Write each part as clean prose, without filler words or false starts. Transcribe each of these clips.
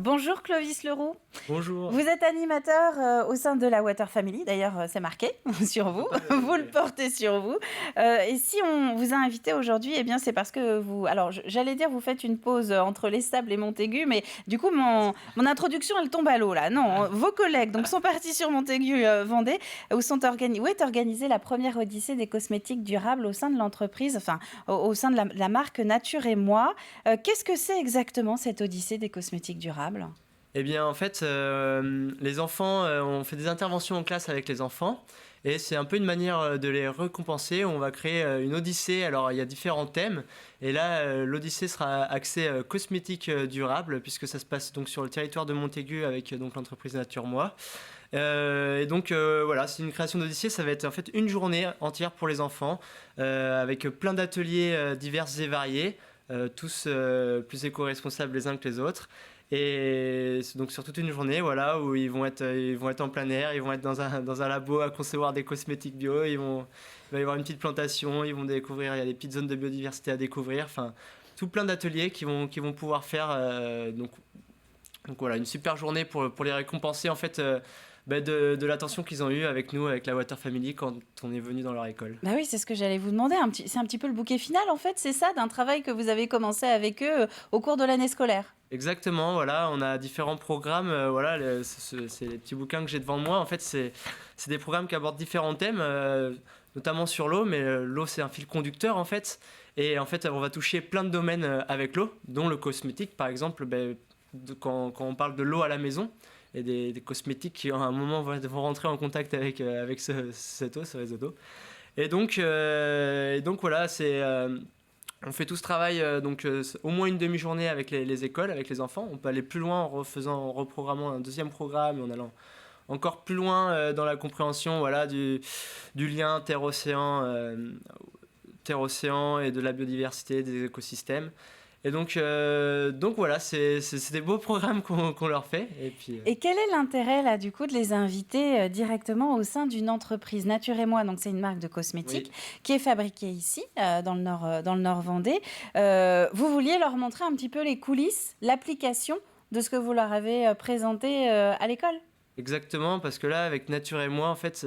Bonjour Clovis Leroux. Bonjour. Vous êtes animateur au sein de la Water Family. D'ailleurs, c'est marqué sur vous. Vous le portez sur vous. Et si on vous a invité aujourd'hui, eh bien, c'est parce que vous... Alors, j'allais dire, vous faites une pause entre les Sables et Montaigu, mais du coup, mon introduction, elle tombe à l'eau, là. Non, vos collègues donc, sont partis sur Montaigu-Vendée, où est organisée la première Odyssée des cosmétiques durables au sein de l'entreprise, enfin, au sein de la marque Nature et Moi. Qu'est-ce que c'est exactement cette Odyssée des cosmétiques durables ? Eh bien, en fait, les enfants, on fait des interventions en classe avec les enfants et c'est un peu une manière de les récompenser. On va créer une odyssée. Alors, il y a différents thèmes et là, l'odyssée sera axée cosmétique durable puisque ça se passe donc sur le territoire de Montaigu avec donc l'entreprise Nature Moi. Et donc voilà, c'est une création d'Odyssée, ça va être en fait une journée entière pour les enfants avec plein d'ateliers divers et variés, tous plus éco-responsables les uns que les autres. Et donc sur toute une journée, voilà, où ils vont être en plein air, ils vont être dans un labo à concevoir des cosmétiques bio, il va y avoir une petite plantation, ils vont découvrir, il y a des petites zones de biodiversité à découvrir, enfin tout plein d'ateliers qui vont pouvoir faire. Donc voilà, une super journée pour les récompenser en fait de l'attention qu'ils ont eue avec nous, avec la Water Family quand on est venu dans leur école. Bah oui, c'est ce que j'allais vous demander. C'est un petit peu le bouquet final, en fait, c'est ça, d'un travail que vous avez commencé avec eux au cours de l'année scolaire. Exactement, voilà, on a différents programmes, voilà, c'est les petits bouquins que j'ai devant moi. En fait, c'est des programmes qui abordent différents thèmes, notamment sur l'eau, mais l'eau c'est un fil conducteur en fait. Et en fait, on va toucher plein de domaines avec l'eau, dont le cosmétique par exemple, quand on parle de l'eau à la maison, et des cosmétiques qui à un moment vont rentrer en contact avec cette eau, ce réseau d'eau. Et donc voilà, on fait tout ce travail, au moins une demi-journée avec les écoles, avec les enfants. On peut aller plus loin en reprogrammant un deuxième programme et en allant encore plus loin dans la compréhension voilà, du lien terre-océan et de la biodiversité, des écosystèmes. Et donc voilà, c'est des beaux programmes qu'on leur fait. Et puis, Et quel est l'intérêt, là, du coup, de les inviter directement au sein d'une entreprise Nature et Moi? Donc, c'est une marque de cosmétiques oui. qui est fabriquée ici, dans le Nord Vendée. Vous vouliez leur montrer un petit peu les coulisses, l'application de ce que vous leur avez présenté à l'école? Exactement, parce que là, avec Nature et Moi, en fait,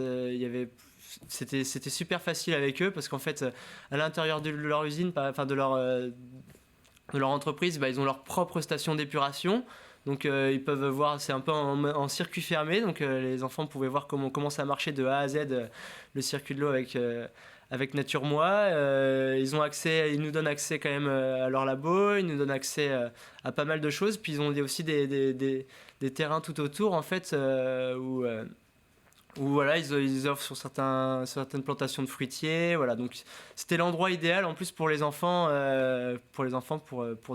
c'était super facile avec eux, parce qu'en fait, à l'intérieur de leur usine, enfin de leur entreprise, ils ont leur propre station d'épuration. Donc ils peuvent voir, c'est un peu en circuit fermé, donc les enfants pouvaient voir comment ça marchait de A à Z, le circuit de l'eau avec Nature Moi. Ils nous donnent accès quand même à leur labo, ils nous donnent accès à pas mal de choses, puis ils ont aussi des terrains tout autour en fait où voilà, ils offrent sur certaines plantations de fruitiers, voilà. Donc c'était l'endroit idéal en plus pour les enfants pour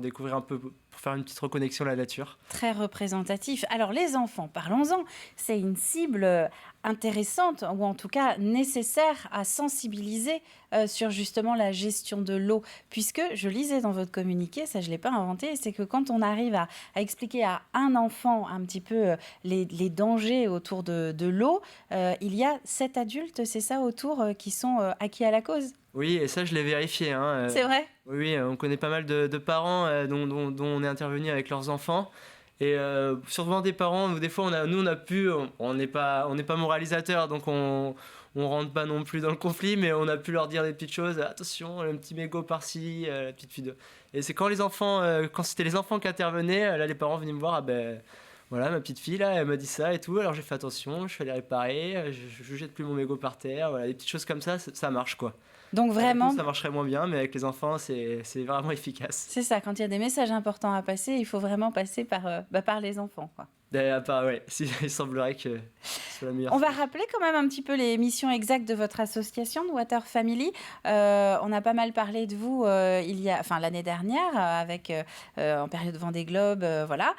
découvrir un peu, pour faire une petite reconnexion à la nature. Très représentatif. Alors les enfants, parlons-en. C'est une cible intéressante ou en tout cas nécessaire à sensibiliser sur justement la gestion de l'eau. Puisque je lisais dans votre communiqué, ça je ne l'ai pas inventé, c'est que quand on arrive à expliquer à un enfant un petit peu les dangers autour de l'eau, il y a 7 adultes, c'est ça, autour qui sont acquis à la cause. Oui, et ça je l'ai vérifié, hein. C'est vrai? Oui, on connaît pas mal de parents dont on est intervenu avec leurs enfants. Et sûrement des parents où des fois nous on a pu, on n'est pas moralisateur donc on rentre pas non plus dans le conflit, mais on a pu leur dire des petites choses. Attention, le petit mégot par-ci, la petite fille de. Et c'est quand c'était les enfants qui intervenaient, là les parents venaient me voir, ah ben voilà ma petite fille là, elle m'a dit ça et tout, alors j'ai fait attention, je suis allé réparer, je jette plus mon mégot par terre, voilà des petites choses comme ça marche quoi. Donc Avec nous vraiment, ça marcherait moins bien, mais avec les enfants c'est vraiment efficace. c'est ça, quand il y a des messages importants à passer, il faut vraiment passer par les enfants, quoi. À part, ouais, il semblerait que ce soit la meilleure On va solution. rappeler quand même un petit peu les missions exactes de votre association, de Water Family. On a pas mal parlé de vous l'année dernière, en période Vendée Globe, voilà.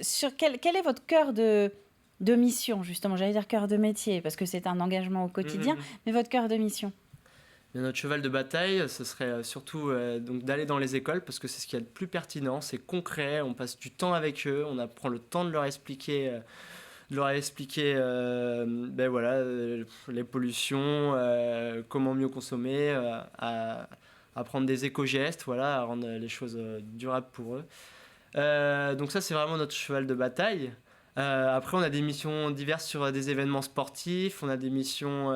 Sur quel est votre cœur de mission, justement? J'allais dire cœur de métier, parce que c'est un engagement au quotidien, mais votre cœur de mission? Mais notre cheval de bataille, ce serait surtout donc d'aller dans les écoles parce que c'est ce qu'il y a de plus pertinent, c'est concret, on passe du temps avec eux, on prend le temps de leur expliquer voilà, les pollutions, comment mieux consommer, à prendre des éco-gestes, voilà, à rendre les choses durables pour eux. Donc ça, c'est vraiment notre cheval de bataille. Après, on a des missions diverses sur des événements sportifs, on a des missions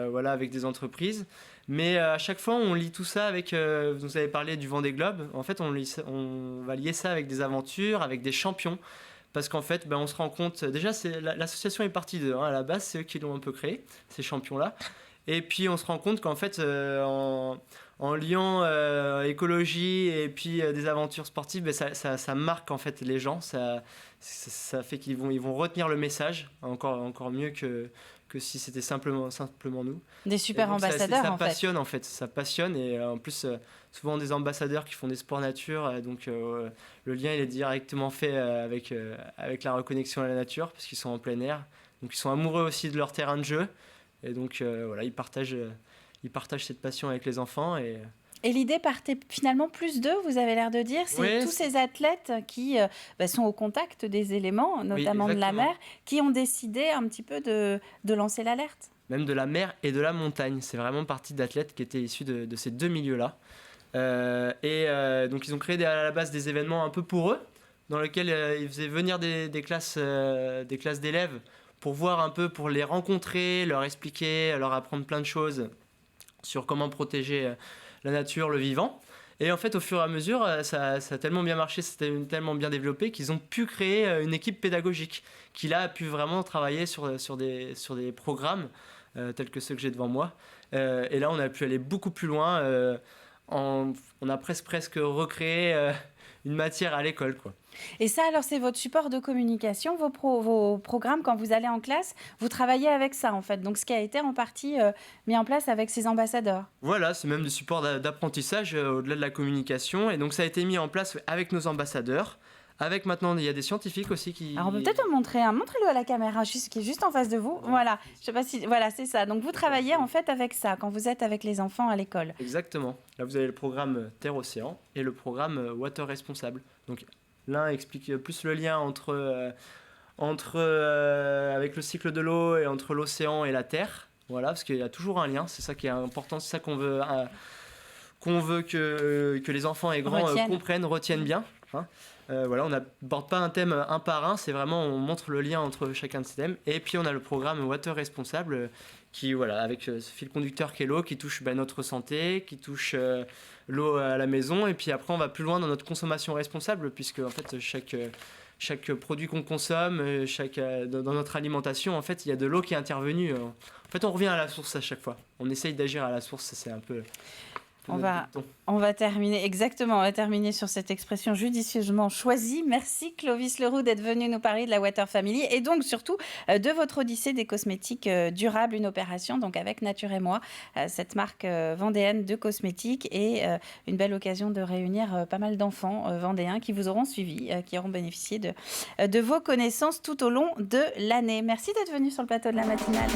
voilà, avec des entreprises. Mais à chaque fois, on lie tout ça avec... vous avez parlé du Vendée Globe. En fait, on va lier ça avec des aventures, avec des champions. Parce qu'en fait, ben, on se rend compte... Déjà, l'association est partie d'eux. Hein, à la base, c'est eux qui l'ont un peu créé, ces champions-là. Et puis, on se rend compte qu'en fait, en liant écologie et puis des aventures sportives, ben, ça marque en fait les gens. Ça fait ils vont retenir le message, encore mieux que si c'était simplement nous. Des super ambassadeurs, ça en fait. passionne en fait, ça passionne et en plus souvent des ambassadeurs qui font des sports nature, donc le lien il est directement fait avec la reconnexion à la nature parce qu'ils sont en plein air, donc ils sont amoureux aussi de leur terrain de jeu et donc voilà, ils partagent cette passion avec les enfants Et l'idée partait finalement plus d'eux, vous avez l'air de dire. C'est Ouais, tous ces athlètes qui sont au contact des éléments, notamment de la exactement. mer, qui ont décidé un petit peu de lancer l'alerte. Même de la mer et de la montagne. C'est vraiment partie d'athlètes qui étaient issus de ces deux milieux-là. Donc ils ont créé à la base des événements un peu pour eux, dans lesquels ils faisaient venir des classes d'élèves pour voir un peu, pour les rencontrer, leur expliquer, leur apprendre plein de choses sur comment protéger la nature, le vivant. Et en fait, au fur et à mesure, ça a tellement bien marché, c'était tellement bien développé qu'ils ont pu créer une équipe pédagogique qui là a pu vraiment travailler sur des programmes tels que ceux que j'ai devant moi. Et là, on a pu aller beaucoup plus loin. On a presque recréé une matière à l'école, quoi. Et ça, alors, c'est votre support de communication, vos programmes, quand vous allez en classe, vous travaillez avec ça, en fait. Donc, ce qui a été en partie mis en place avec ces ambassadeurs. Voilà, c'est même du support d'apprentissage au-delà de la communication. Et donc, ça a été mis en place avec nos ambassadeurs. Avec maintenant, il y a des scientifiques aussi qui... Alors, on peut peut-être en montrer un. Montrez-le à la caméra, qui est juste en face de vous. Voilà, je sais pas si... Voilà, c'est ça. Donc, vous travaillez en fait avec ça, quand vous êtes avec les enfants à l'école. Exactement. Là, vous avez le programme Terre-Océan et le programme Water Responsable. Donc, l'un explique plus le lien avec le cycle de l'eau et entre l'océan et la Terre. Voilà, parce qu'il y a toujours un lien. C'est ça qui est important. C'est ça qu'on veut que les enfants et grands comprennent, retiennent bien. Hein. Voilà, on n'aborde pas un thème un par un, c'est vraiment on montre le lien entre chacun de ces thèmes. Et puis on a le programme Water Responsable qui, voilà, avec ce fil conducteur qui est l'eau, qui touche notre santé, qui touche l'eau à la maison. Et puis après on va plus loin dans notre consommation responsable, puisque en fait chaque produit qu'on consomme, dans notre alimentation, en fait il y a de l'eau qui est intervenue. En fait on revient à la source à chaque fois. On essaye d'agir à la source, c'est un peu... On va terminer, exactement, on va terminer sur cette expression judicieusement choisie. Merci Clovis Leroux d'être venu nous parler de la Water Family et donc surtout de votre odyssée des cosmétiques durables, une opération donc avec Nature et Moi, cette marque vendéenne de cosmétiques et une belle occasion de réunir pas mal d'enfants vendéens qui vous auront suivi, qui auront bénéficié de vos connaissances tout au long de l'année. Merci d'être venu sur le plateau de la matinale.